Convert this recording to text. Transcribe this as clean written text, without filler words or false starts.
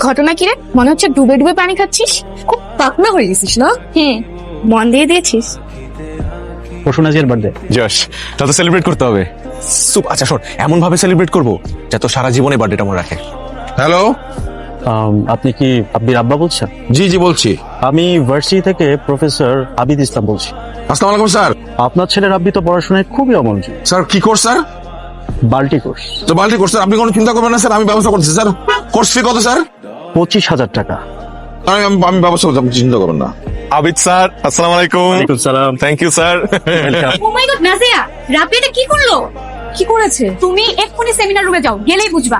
ঘটনা কি রে? মনে হচ্ছে ডুবে ডুবে পানি খাচ্ছিস। খুব পাকনা হয়ে গেছিস না? মন দিয়ে দিয়েছিস। প্রসূনাজির বার্থডে। যশ, তাহলে সেলিব্রেট করতে হবে। আচ্ছা শোন, এমন ভাবে সেলিব্রেট করবো যাতে সারা জীবনে বার্থডেটা মনে রাখে। হ্যালো, আপনি কি আব্বির আব্বা বলছেন? জি জি বলছি। আমি ভার্সিটি থেকে প্রফেসর আবিদ ইসলাম বলছি। আসসালামু আলাইকুম স্যার। আপনার ছেলের আব্বি তো পড়াশোনায় খুবই অমনোযোগী। স্যার কি কোর্স স্যার? বাল্টি কোর্স। তো বাল্টি কোর্স স্যার, আপনি কোনো চিন্তা করবেন না স্যার, আমি ব্যবস্থা করছি স্যার। কোর্স ফি কত স্যার? 25,000 টাকা। আমি ব্যবস্থা করছি, আপনি চিন্তা করবেন না। আবিদ স্যার, আসসালামু আলাইকুম। ওয়ালাইকুম সালাম। Thank you sir. Oh my God Nazia, Rabbi এটা কি করলো? কি করেছে? তুমি এক্ষুনি সেমিনার রুমে যাও, গেলেই বুঝবা।